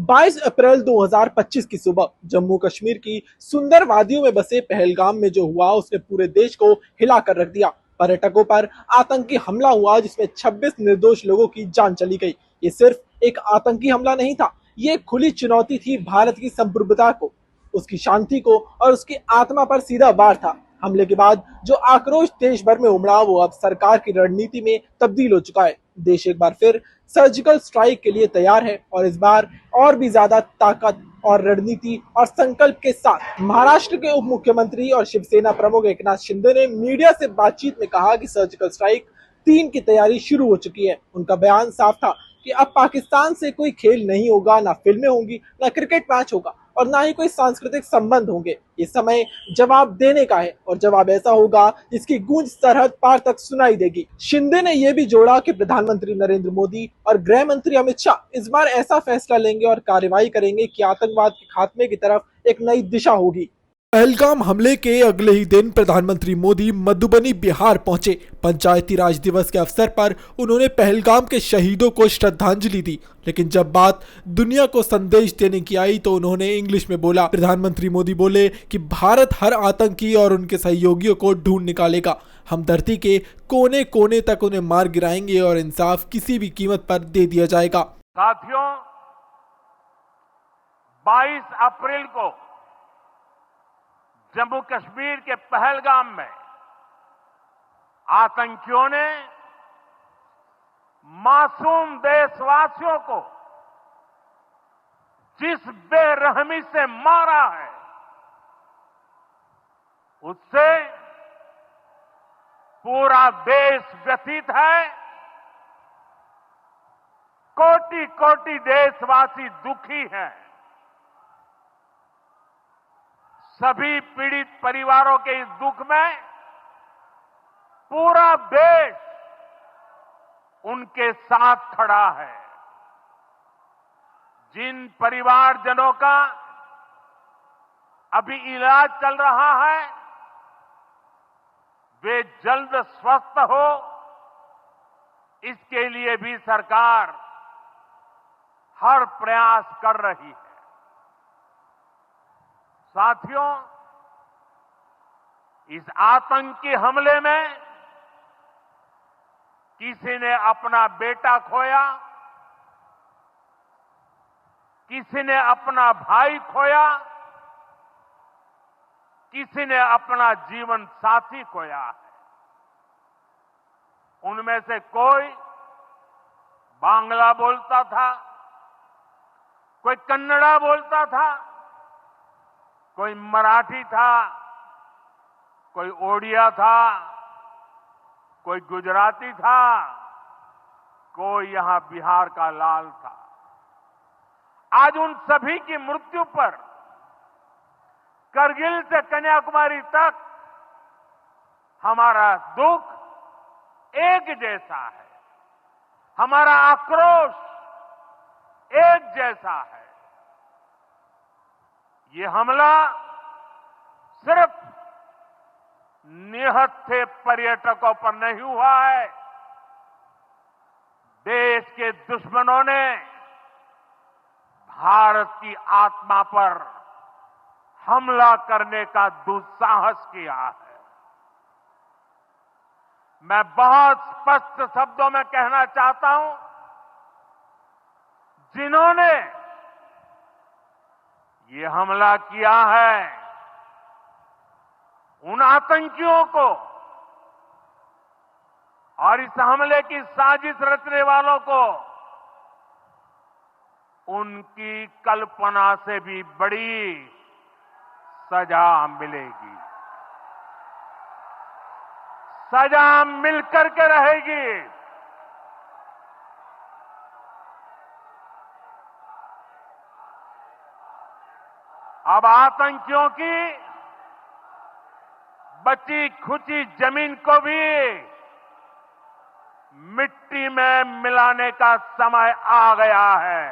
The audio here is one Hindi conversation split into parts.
22 अप्रैल 2025 की सुबह जम्मू कश्मीर की सुंदर वादियों में बसे पहलगाम में जो हुआ उसने पूरे देश को हिला कर रख दिया। पर्यटकों पर आतंकी हमला हुआ जिसमें 26 निर्दोष लोगों की जान चली गई। ये सिर्फ एक आतंकी हमला नहीं था, ये एक खुली चुनौती थी भारत की संप्रभुता को, उसकी शांति को और उसकी आत्मा पर सीधा वार था। हमले के बाद जो आक्रोश देश भर में उमड़ा वो अब सरकार की रणनीति में तब्दील हो चुका है। देश एक बार फिर सर्जिकल स्ट्राइक के लिए तैयार है और इस बार और भी ज्यादा ताकत और रणनीति और संकल्प के साथ। महाराष्ट्र के उप मुख्यमंत्री और शिवसेना प्रमुख एकनाथ शिंदे ने मीडिया से बातचीत में कहा कि सर्जिकल स्ट्राइक 3 की तैयारी शुरू हो चुकी है। उनका बयान साफ था कि अब पाकिस्तान से कोई खेल नहीं होगा, ना फिल्में होंगी, ना क्रिकेट मैच होगा और ना ही कोई सांस्कृतिक संबंध होंगे। ये समय जवाब देने का है और जवाब ऐसा होगा जिसकी गूंज सरहद पार तक सुनाई देगी। शिंदे ने यह भी जोड़ा कि प्रधानमंत्री नरेंद्र मोदी और गृह मंत्री अमित शाह इस बार ऐसा फैसला लेंगे और कार्रवाई करेंगे कि आतंकवाद के खात्मे की तरफ एक नई दिशा होगी। पहलगाम हमले के अगले ही दिन प्रधानमंत्री मोदी मधुबनी बिहार पहुंचे। पंचायती राज दिवस के अवसर पर उन्होंने पहलगाम के शहीदों को श्रद्धांजलि दी, लेकिन जब बात दुनिया को संदेश देने की आई तो उन्होंने इंग्लिश में बोला। प्रधानमंत्री मोदी बोले कि भारत हर आतंकी और उनके सहयोगियों को ढूंढ निकालेगा। हम धरती के कोने कोने तक उन्हें मार गिराएंगे और इंसाफ किसी भी कीमत पर दे दिया जाएगा। साथियों, 22 अप्रैल को जम्मू कश्मीर के पहलगाम में आतंकियों ने मासूम देशवासियों को जिस बेरहमी से मारा है उससे पूरा देश व्यथित है। कोटि कोटि देशवासी दुखी हैं। सभी पीड़ित परिवारों के इस दुख में पूरा देश उनके साथ खड़ा है। जिन परिवारजनों का अभी इलाज चल रहा है वे जल्द स्वस्थ हो, इसके लिए भी सरकार हर प्रयास कर रही है। साथियों, इस आतंकी हमले में किसी ने अपना बेटा खोया, किसी ने अपना भाई खोया, किसी ने अपना जीवन साथी खोया है। उनमें से कोई बांग्ला बोलता था, कोई कन्नड़ा बोलता था, कोई मराठी था, कोई ओडिया था, कोई गुजराती था, कोई यहां बिहार का लाल था। आज उन सभी की मृत्यु पर करगिल से कन्याकुमारी तक हमारा दुख एक जैसा है, हमारा आक्रोश एक जैसा है। ये हमला सिर्फ निहत्थे पर्यटकों पर नहीं हुआ है, देश के दुश्मनों ने भारत की आत्मा पर हमला करने का दुस्साहस किया है। मैं बहुत स्पष्ट शब्दों में कहना चाहता हूं, जिन्होंने ये हमला किया है उन आतंकियों को और इस हमले की साजिश रचने वालों को उनकी कल्पना से भी बड़ी सजा मिलेगी। सजा मिलकर के रहेगी। अब आतंकियों की बची खुची जमीन को भी मिट्टी में मिलाने का समय आ गया है।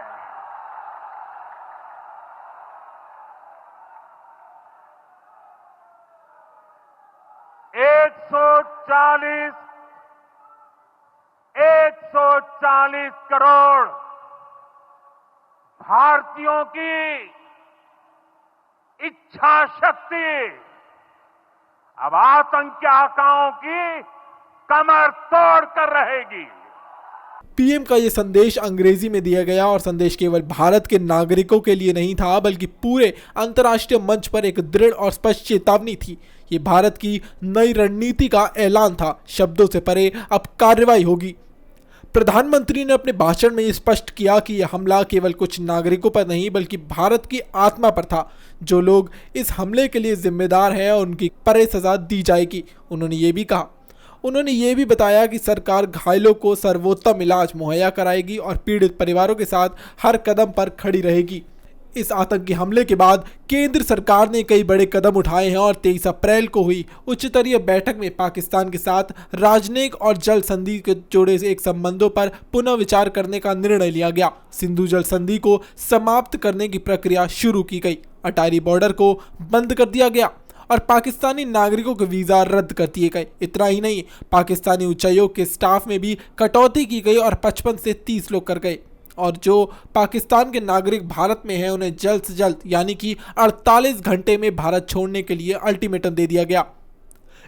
एक सौ चालीस करोड़ भारतीयों की इच्छा शक्ति अब आतंकी आकाओं की कमर तोड़ कर रहेगी। पीएम का ये संदेश अंग्रेजी में दिया गया और संदेश केवल भारत के नागरिकों के लिए नहीं था बल्कि पूरे अंतर्राष्ट्रीय मंच पर एक दृढ़ और स्पष्ट चेतावनी थी। ये भारत की नई रणनीति का ऐलान था। शब्दों से परे अब कार्रवाई होगी। प्रधानमंत्री ने अपने भाषण में स्पष्ट किया कि यह हमला केवल कुछ नागरिकों पर नहीं बल्कि भारत की आत्मा पर था। जो लोग इस हमले के लिए जिम्मेदार हैं उनकी कड़े सजा दी जाएगी। उन्होंने ये भी बताया कि सरकार घायलों को सर्वोत्तम इलाज मुहैया कराएगी और पीड़ित परिवारों के साथ हर कदम पर खड़ी रहेगी। इस आतंकी हमले के बाद केंद्र सरकार ने कई बड़े कदम उठाए हैं और 23 अप्रैल को हुई उच्च स्तरीय बैठक में पाकिस्तान के साथ राजनयिक और जल संधि के जोड़े से एक संबंधों पर पुनः विचार करने का निर्णय लिया गया। सिंधु जल संधि को समाप्त करने की प्रक्रिया शुरू की गई। अटारी बॉर्डर को बंद कर दिया गया और पाकिस्तानी नागरिकों के वीज़ा रद्द कर दिए गए। इतना ही नहीं, पाकिस्तानी उच्चायोग के स्टाफ में भी कटौती की गई और 55 से 30 लोग कर गए। और जो पाकिस्तान के नागरिक भारत में हैं उन्हें जल्द से जल्द यानी कि 48 घंटे में भारत छोड़ने के लिए अल्टीमेटम दे दिया गया।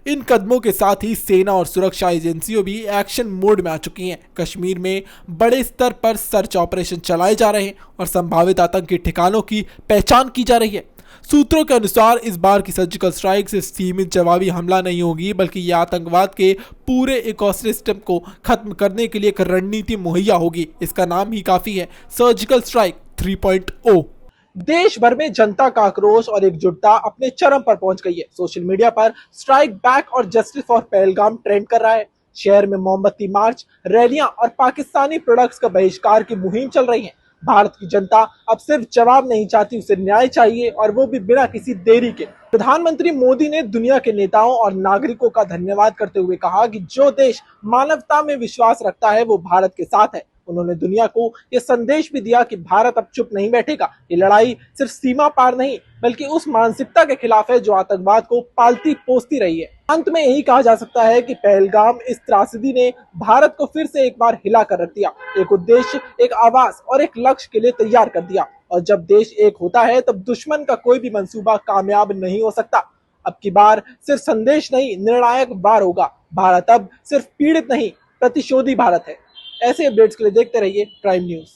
इन कदमों के साथ ही सेना और सुरक्षा एजेंसियों भी एक्शन मोड में आ चुकी हैं। कश्मीर में बड़े स्तर पर सर्च ऑपरेशन चलाए जा रहे हैं और संभावित आतंकी ठिकानों की पहचान की जा रही है। सूत्रों के अनुसार इस बार की सर्जिकल स्ट्राइक से सीमित जवाबी हमला नहीं होगी बल्कि यह आतंकवाद के पूरे इकोसिस्टम को खत्म करने के लिए एक रणनीति मुहैया होगी। इसका नाम ही काफी है, सर्जिकल स्ट्राइक 3.0। देश भर में जनता का आक्रोश और एकजुटता अपने चरम पर पहुंच गई है। सोशल मीडिया पर स्ट्राइक बैक और जस्टिस फॉर पहलगाम ट्रेंड कर रहा है। शहर में मोमबत्ती मार्च, रैलियां और पाकिस्तानी प्रोडक्ट्स का बहिष्कार की मुहिम चल रही है। भारत की जनता अब सिर्फ जवाब नहीं चाहती, उसे न्याय चाहिए और वो भी बिना किसी देरी के। प्रधानमंत्री मोदी ने दुनिया के नेताओं और नागरिकों का धन्यवाद करते हुए कहा कि जो देश मानवता में विश्वास रखता है वो भारत के साथ है। उन्होंने दुनिया को यह संदेश भी दिया कि भारत अब चुप नहीं बैठेगा। ये लड़ाई सिर्फ सीमा पार नहीं बल्कि उस मानसिकता के खिलाफ है जो आतंकवाद को पालती पोसती रही है। अंत में यही कहा जा सकता है कि पहलगाम इस त्रासदी ने भारत को फिर से एक बार हिला कर रख दिया, एक उद्देश्य, एक आवाज और एक लक्ष्य के लिए तैयार कर दिया। और जब देश एक होता है तब दुश्मन का कोई भी मंसूबा कामयाब नहीं हो सकता। अब की बार सिर्फ संदेश नहीं, निर्णायक बार होगा। भारत अब सिर्फ पीड़ित नहीं, प्रतिशोधी भारत है। ऐसे अपडेट्स के लिए देखते रहिए प्राइम न्यूज।